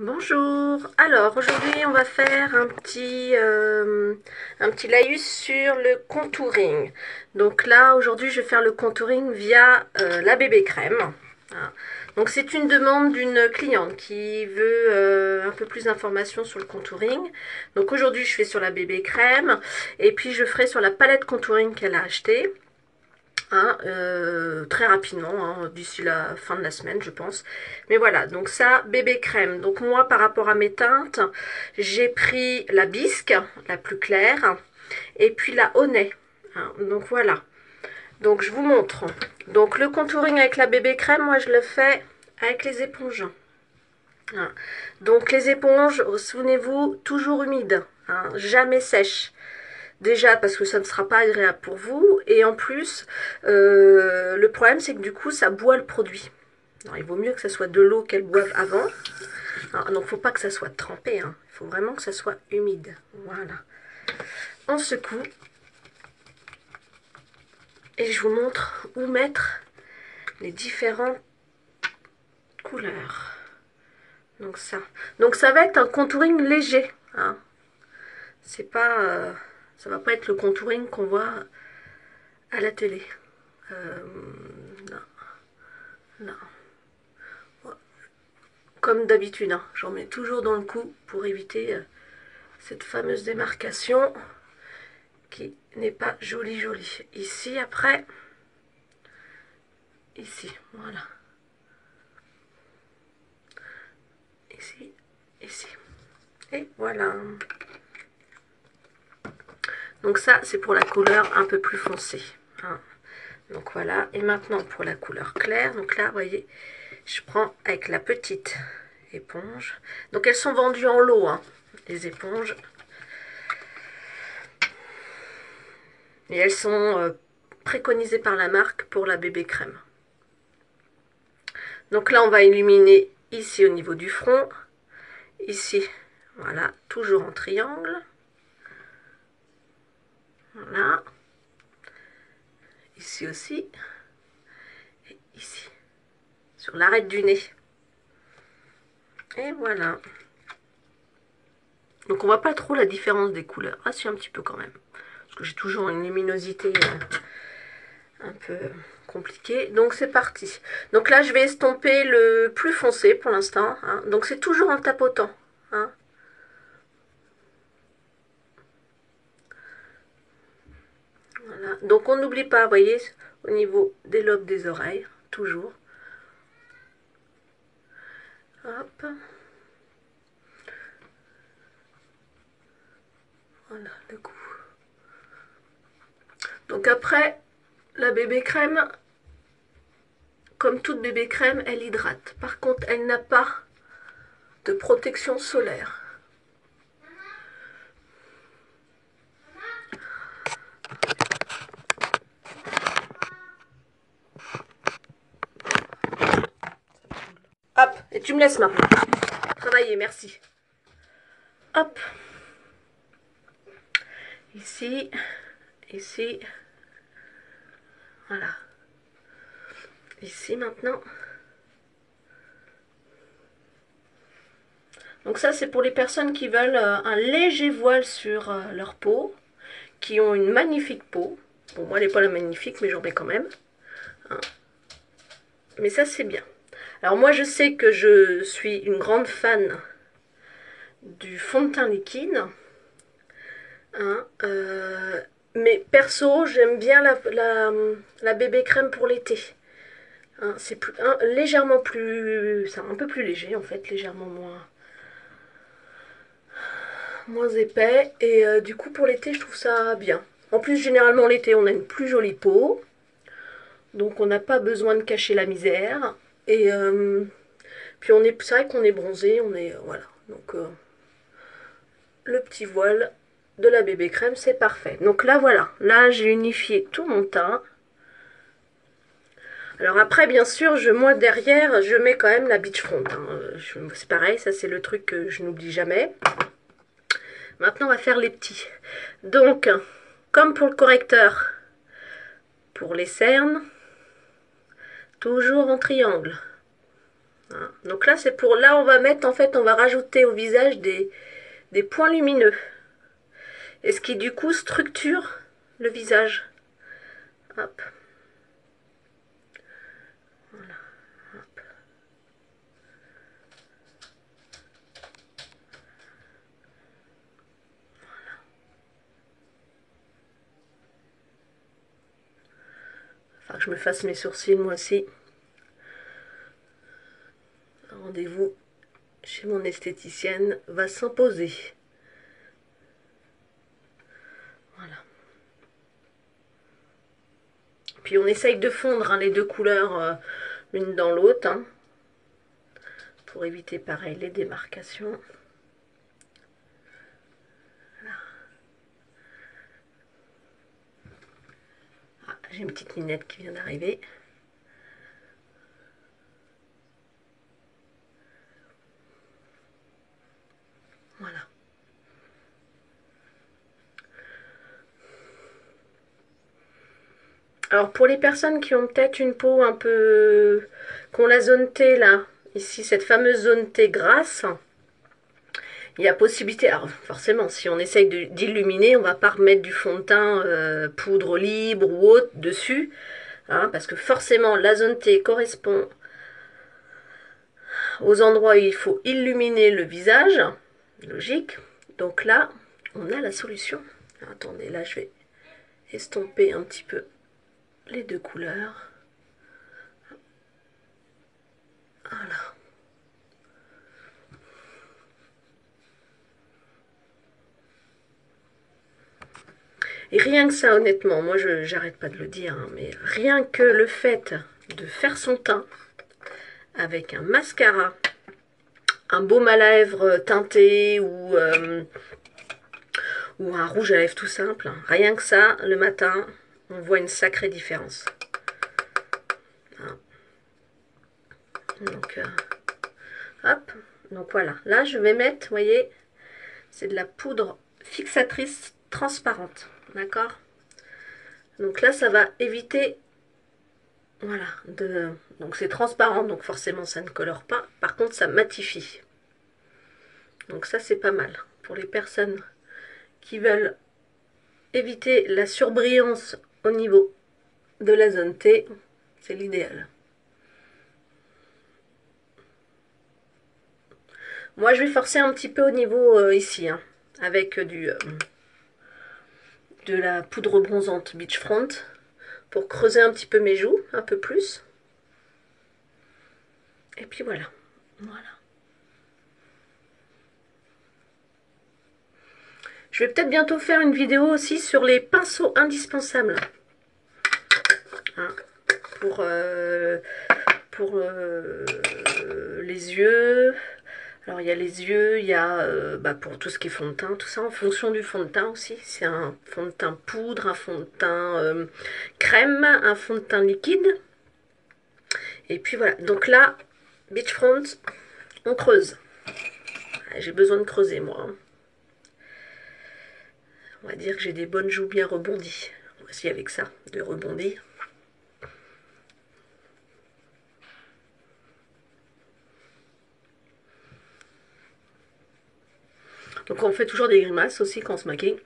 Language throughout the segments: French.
Bonjour, alors aujourd'hui on va faire un petit laïus sur le contouring. Donc là aujourd'hui je vais faire le contouring via la bébé crème. Voilà. Donc c'est une demande d'une cliente qui veut un peu plus d'informations sur le contouring. Donc aujourd'hui je fais sur la bébé crème et puis je ferai sur la palette contouring qu'elle a achetée. Hein, très rapidement, hein, d'ici la fin de la semaine je pense. Mais voilà, donc ça, bébé crème. Donc moi par rapport à mes teintes, j'ai pris la bisque, la plus claire, et puis la Honey. Hein, donc voilà, donc je vous montre. Donc le contouring avec la bébé crème, moi je le fais avec les éponges. Hein. Donc les éponges, souvenez-vous, toujours humides, hein, jamais sèches. Déjà parce que ça ne sera pas agréable pour vous. Et en plus, le problème c'est que du coup ça boit le produit. Alors, il vaut mieux que ça soit de l'eau qu'elle boive avant. Alors, donc il ne faut pas que ça soit trempé. Hein. Il faut vraiment que ça soit humide. Voilà. On secoue. Et je vous montre où mettre les différentes couleurs. Donc ça. Donc ça va être un contouring léger. Hein. C'est pas... ça va pas être le contouring qu'on voit à la télé. Non. Non. Comme d'habitude, hein, j'en mets toujours dans le cou pour éviter cette fameuse démarcation qui n'est pas jolie. Ici, après, ici, voilà. Ici, ici. Et voilà. Donc ça, c'est pour la couleur un peu plus foncée. Hein. Donc voilà. Et maintenant, pour la couleur claire. Donc là, vous voyez, je prends avec la petite éponge. Donc elles sont vendues en lot, hein, les éponges. Et elles sont préconisées par la marque pour la bébé crème. Donc là, on va illuminer ici au niveau du front. Ici, voilà, toujours en triangle. Voilà. Ici aussi. Et ici, sur l'arête du nez. Et voilà. Donc on voit pas trop la différence des couleurs. Ah si, un petit peu quand même. Parce que j'ai toujours une luminosité un peu compliquée. Donc c'est parti. Donc là, je vais estomper le plus foncé pour l'instant. Hein. Donc c'est toujours en tapotant. Hein. Voilà. Donc on n'oublie pas, vous voyez, au niveau des lobes des oreilles, toujours. Hop. Voilà le cou. Donc après, la bébé crème, comme toute bébé crème, elle hydrate. Par contre, elle n'a pas de protection solaire. Hop, et tu me laisses maintenant. Travailler, merci. Hop. Ici, ici. Voilà. Ici maintenant. Donc ça, c'est pour les personnes qui veulent un léger voile sur leur peau, qui ont une magnifique peau. Bon, moi, elle n'est pas la magnifique, mais j'en mets quand même. Hein. Mais ça, c'est bien. Alors moi, je sais que je suis une grande fan du fond de teint liquide. Hein, mais perso, j'aime bien la bébé crème pour l'été. Hein, c'est légèrement plus... C'est un peu plus léger, en fait, légèrement moins épais. Et du coup, pour l'été, je trouve ça bien. En plus, généralement, l'été, on a une plus jolie peau. Donc, on n'a pas besoin de cacher la misère. Et puis, c'est vrai qu'on est bronzé. On est... voilà. Donc, le petit voile de la bébé crème, c'est parfait. Donc là, voilà. Là, j'ai unifié tout mon teint. Alors après, bien sûr, moi derrière, je mets quand même la beach front. Hein. C'est pareil, ça c'est le truc que je n'oublie jamais. Maintenant, on va faire les petits. Donc, comme pour le correcteur, pour les cernes, toujours en triangle. Hein. Donc là, c'est pour... Là, on va mettre, en fait, on va rajouter au visage des points lumineux. Et ce qui, du coup, structure le visage. Hop. Voilà. Hop. Enfin, que je me fasse mes sourcils, moi aussi. Rendez-vous chez mon esthéticienne va s'imposer. Voilà. Puis on essaye de fondre hein, les deux couleurs l'une dans l'autre. Hein, pour éviter pareil les démarcations. Voilà. Ah, j'ai une petite minette qui vient d'arriver. Voilà. Alors pour les personnes qui ont peut-être une peau un peu... qui ont la zone T là, ici cette fameuse zone T grasse, il y a possibilité... Alors forcément, si on essaye d'illuminer, on va pas remettre du fond de teint poudre libre ou autre dessus, hein, parce que forcément la zone T correspond aux endroits où il faut illuminer le visage, logique. Donc là, on a la solution. Alors, attendez, là je vais estomper un petit peu les deux couleurs. Voilà. Et rien que ça, honnêtement, moi j'arrête pas de le dire, hein, mais rien que le fait de faire son teint avec un mascara, un baume à lèvres teinté ou un rouge à lèvres tout simple, hein, rien que ça, le matin, on voit une sacrée différence. Hein. Donc, hop, donc voilà. Là, je vais mettre, vous voyez, c'est de la poudre fixatrice transparente, d'accord? Donc là, ça va éviter, voilà, donc c'est transparent, donc forcément ça ne colore pas. Par contre, ça matifie. Donc ça, c'est pas mal. Pour les personnes qui veulent éviter la surbrillance au niveau de la zone T, c'est l'idéal. Moi, je vais forcer un petit peu au niveau ici, hein, avec de la poudre bronzante Beachfront pour creuser un petit peu mes joues, un peu plus. Et puis voilà. Voilà. Je vais peut-être bientôt faire une vidéo aussi sur les pinceaux indispensables. Hein, pour les yeux. Alors il y a les yeux, il y a pour tout ce qui est fond de teint, tout ça en fonction du fond de teint aussi. C'est un fond de teint poudre, un fond de teint crème, un fond de teint liquide. Et puis voilà, donc là, Beachfront, on creuse. J'ai besoin de creuser moi. On va dire que j'ai des bonnes joues bien rebondies. Voici avec ça, de rebondir. Donc on fait toujours des grimaces aussi quand on se maquille.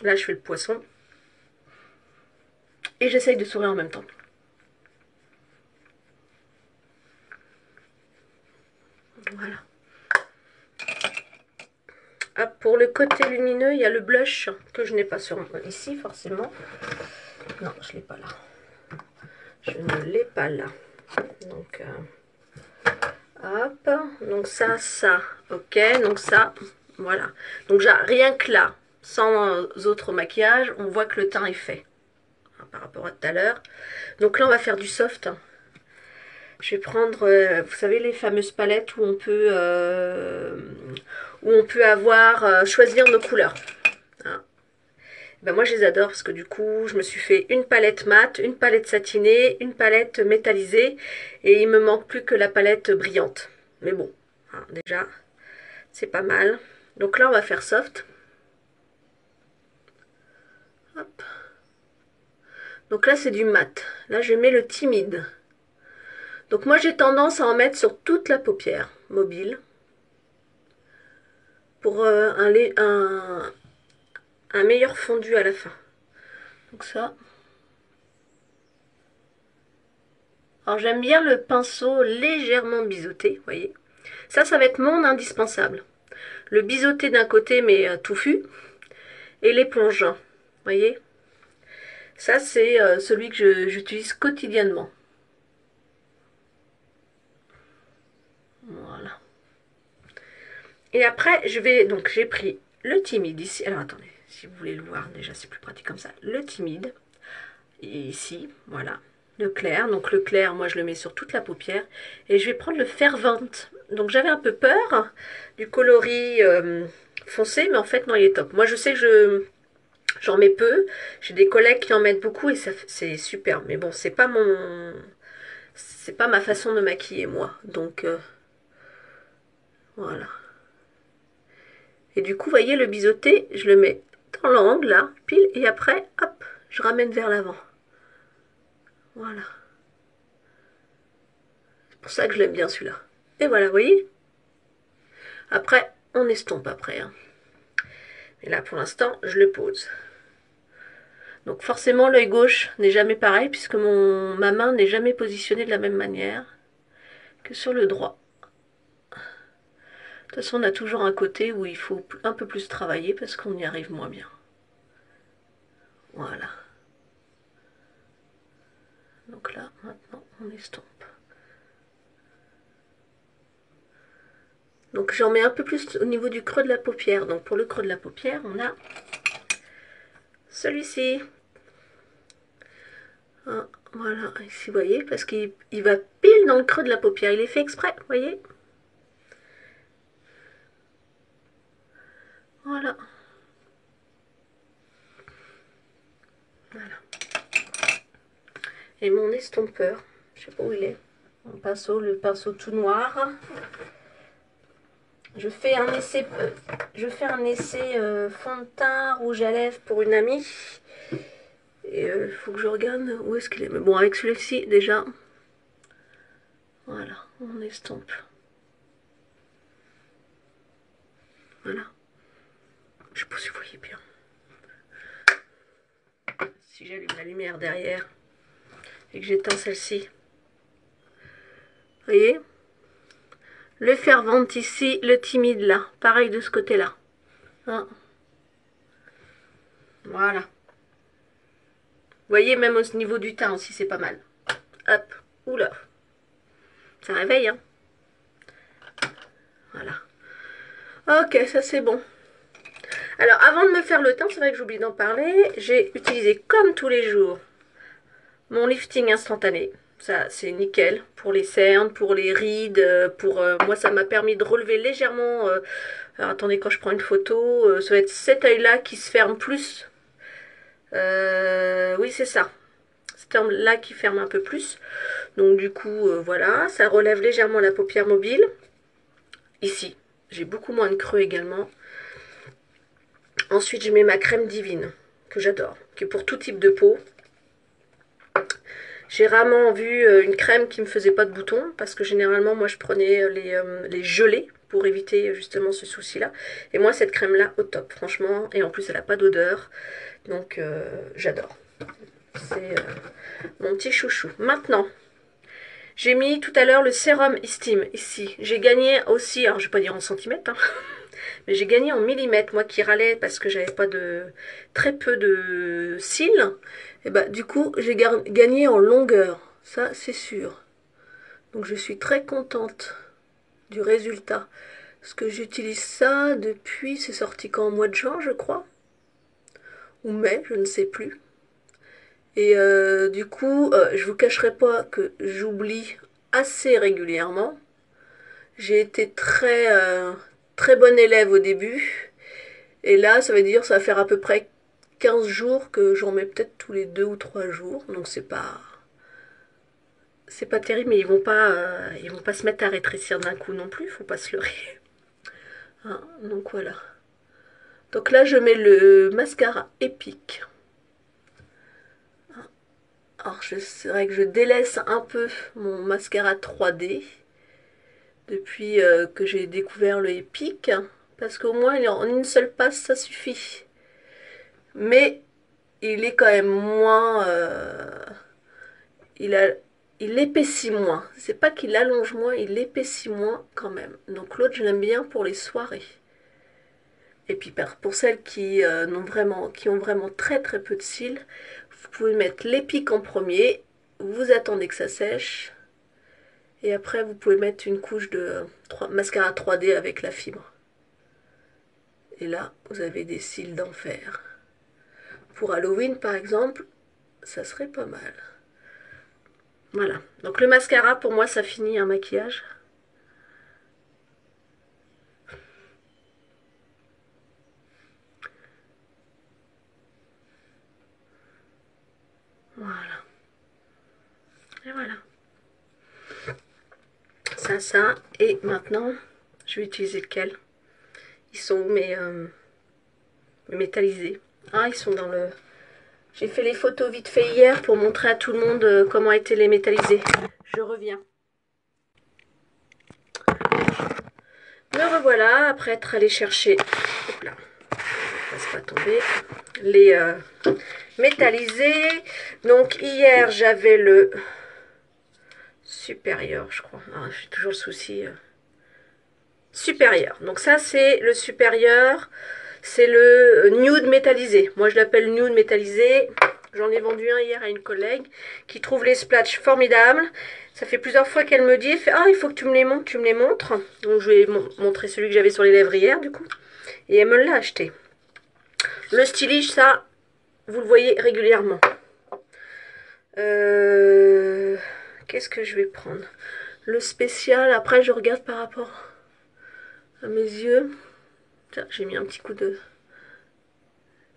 Là je fais le poisson. Et j'essaye de sourire en même temps. Voilà. Ah, pour le côté lumineux, il y a le blush que je n'ai pas sur moi ici forcément. Non, je ne l'ai pas là. Je ne l'ai pas là. Donc, hop. Donc ça, ok. Donc ça, voilà. Donc rien que là, sans autre maquillage, on voit que le teint est fait. Hein, par rapport à tout à l'heure. Donc là, on va faire du soft. Je vais prendre, vous savez, les fameuses palettes où on peut avoir, choisir nos couleurs. Hein. Ben moi, je les adore parce que du coup, je me suis fait une palette mat, une palette satinée, une palette métallisée et il me manque plus que la palette brillante. Mais bon, hein, déjà, c'est pas mal. Donc là, on va faire soft. Hop. Donc là, c'est du mat. Là, je mets le timide. Donc moi j'ai tendance à en mettre sur toute la paupière mobile pour un meilleur fondu à la fin. Donc ça. Alors j'aime bien le pinceau légèrement biseauté, vous voyez. Ça va être mon indispensable. Le biseauté d'un côté mais touffu et l'éponge, vous voyez. Ça c'est celui que j'utilise quotidiennement. Voilà. Et après donc j'ai pris le timide ici. Alors attendez, si vous voulez le voir déjà c'est plus pratique comme ça. Le timide. Et ici, voilà, le clair. Donc le clair, moi je le mets sur toute la paupière. Et je vais prendre le fervente. Donc j'avais un peu peur du coloris foncé, mais en fait non, il est top. Moi je sais que j'en mets peu. J'ai des collègues qui en mettent beaucoup et c'est super. Mais bon, c'est pas ma façon de maquiller moi. Donc voilà. Et du coup, vous voyez le biseauté, je le mets dans l'angle là, pile, et après, hop, je ramène vers l'avant. Voilà. C'est pour ça que je l'aime bien celui-là. Et voilà, vous voyez. Après, on estompe après. Hein. Mais là, pour l'instant, je le pose. Donc forcément, l'œil gauche n'est jamais pareil puisque ma main n'est jamais positionnée de la même manière que sur le droit. De toute façon, on a toujours un côté où il faut un peu plus travailler parce qu'on y arrive moins bien. Voilà. Donc là, maintenant, on estompe. Donc j'en mets un peu plus au niveau du creux de la paupière. Donc pour le creux de la paupière, on a celui-ci. Ah, voilà, ici, vous voyez, parce qu'il va pile dans le creux de la paupière. Il est fait exprès, vous voyez. Voilà. Voilà. Et mon estompeur, je sais pas où il est. Mon pinceau, le pinceau tout noir. Je fais un essai fond de teint rouge à lèvres pour une amie. Et il faut que je regarde où est-ce qu'il est. Mais bon, avec celui-ci déjà. Voilà, on estompe. Voilà. Je sais pas si vous voyez bien. Si j'allume la lumière derrière et que j'éteins celle-ci. Vous voyez? Le fervent ici, le timide là. Pareil de ce côté-là. Hein? Voilà. Vous voyez, même au niveau du teint aussi, c'est pas mal. Hop. Oula. Ça réveille, hein? Voilà. Ok, ça c'est bon. Alors, avant de me faire le teint, c'est vrai que j'oublie d'en parler, j'ai utilisé comme tous les jours mon lifting instantané. Ça, c'est nickel pour les cernes, pour les rides, moi, ça m'a permis de relever légèrement. Alors, attendez, quand je prends une photo, ça va être cet œil-là qui se ferme plus. Oui, c'est ça. Cet œil-là qui ferme un peu plus. Donc, du coup, voilà, ça relève légèrement la paupière mobile. Ici, j'ai beaucoup moins de creux également. Ensuite, je mets ma crème divine, que j'adore, qui est pour tout type de peau. J'ai rarement vu une crème qui ne me faisait pas de boutons, parce que généralement, moi, je prenais les gelées pour éviter justement ce souci-là. Et moi, cette crème-là, au top, franchement. Et en plus, elle n'a pas d'odeur, donc j'adore. C'est mon petit chouchou. Maintenant, j'ai mis tout à l'heure le sérum Estime, ici. J'ai gagné aussi, alors je vais pas dire en centimètres, hein, mais j'ai gagné en millimètres, moi qui râlais parce que j'avais pas très peu de cils. Et bah du coup j'ai gagné en longueur, ça c'est sûr. Donc je suis très contente du résultat. Parce que j'utilise ça depuis, c'est sorti quand, au mois de juin je crois. Ou mai, je ne sais plus. Et du coup, je vous cacherai pas que j'oublie assez régulièrement. J'ai été très bonne élève au début. Et là, ça veut dire ça va faire à peu près 15 jours que j'en mets peut-être tous les 2 ou 3 jours. Donc c'est pas terrible, mais ils vont pas se mettre à rétrécir d'un coup non plus, faut pas se leurrer. Hein, donc voilà. Donc là, je mets le mascara Epic. Alors c'est vrai que je délaisse un peu mon mascara 3D depuis que j'ai découvert le Epic, parce qu'au moins il est en une seule passe, ça suffit. Mais il est quand même moins... il a, il épaissit moins. C'est pas qu'il allonge moins, il épaissit moins quand même. Donc l'autre, je l'aime bien pour les soirées. Et puis pour celles qui ont vraiment très très peu de cils, vous pouvez mettre l'Epic en premier, vous attendez que ça sèche, et après vous pouvez mettre une couche de mascara 3D avec la fibre. Et là, vous avez des cils d'enfer. Pour Halloween par exemple, ça serait pas mal. Voilà, donc le mascara pour moi ça finit un maquillage. Voilà, et voilà. Ça, et maintenant, je vais utiliser lequel? Ils sont où mes métallisés? Ah, ils sont dans le... J'ai fait les photos vite fait hier pour montrer à tout le monde comment étaient les métallisés. Je reviens. Me revoilà, après être allé chercher... Hop là, laisse pas tomber. Les métallisés. Donc hier, j'avais le supérieur, je crois. Ah, j'ai toujours le souci... supérieur. Donc ça, c'est le supérieur. C'est le nude métallisé. Moi, je l'appelle nude métallisé. J'en ai vendu un hier à une collègue qui trouve les splashs formidables. Ça fait plusieurs fois qu'elle me dit, ah, il faut que tu me les montres, tu me les montres. Donc, je vais montrer celui que j'avais sur les lèvres hier, du coup. Et elle me l'a acheté. Le stylish, ça, vous le voyez régulièrement. Qu'est-ce que je vais prendre? Le spécial, après, je regarde par rapport à mes yeux. J'ai mis un petit coup de...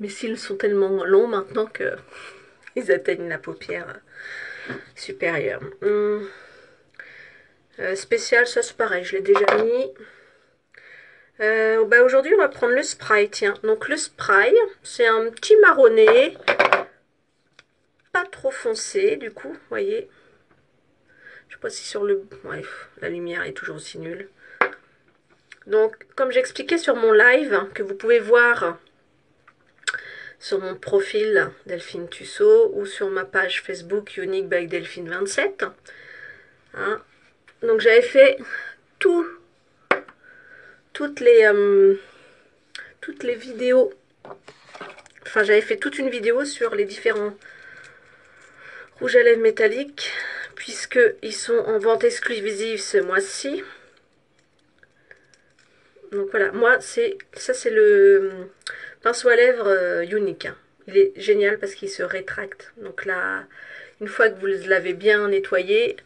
Mes cils sont tellement longs maintenant que ils atteignent la paupière supérieure. Spécial, ça c'est pareil, je l'ai déjà mis. Bah aujourd'hui, on va prendre le spray, tiens. Donc le spray, c'est un petit marronné, pas trop foncé du coup, vous voyez. Je sais pas si sur le... Ouais, la lumière est toujours aussi nulle. Donc, comme j'expliquais sur mon live, que vous pouvez voir sur mon profil Delphine Tussaud ou sur ma page Facebook Unique by Delphine 27. Hein. Donc j'avais fait toutes les vidéos. Enfin, j'avais fait toute une vidéo sur les différents rouges à lèvres métalliques, puisqu'ils sont en vente exclusive ce mois-ci. Donc voilà, moi, ça c'est le pinceau à lèvres Unique. Hein. Il est génial parce qu'il se rétracte. Donc là, une fois que vous l'avez bien nettoyé,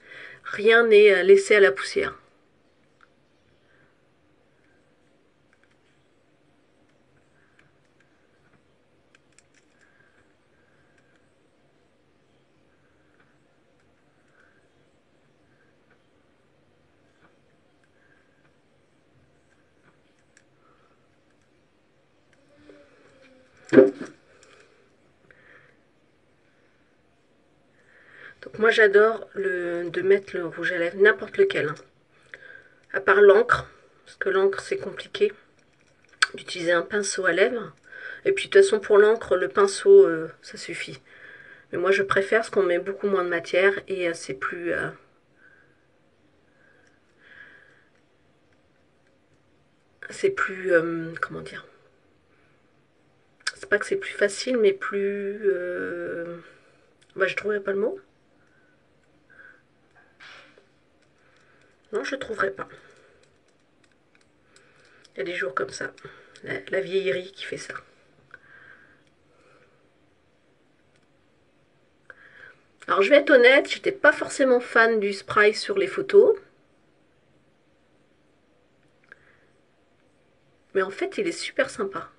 rien n'est laissé à la poussière. Donc moi j'adore de mettre le rouge à lèvres, n'importe lequel. Hein. À part l'encre, parce que l'encre c'est compliqué d'utiliser un pinceau à lèvres. Et puis de toute façon pour l'encre, le pinceau ça suffit. Mais moi je préfère parce qu'on met beaucoup moins de matière et c'est plus... comment dire, c'est pas que c'est plus facile mais plus bah, je trouverais pas le mot. Non, je trouverais pas. Il y a des jours comme ça, la vieillerie qui fait ça. Alors je vais être honnête, j'étais pas forcément fan du spray sur les photos, mais en fait il est super sympa.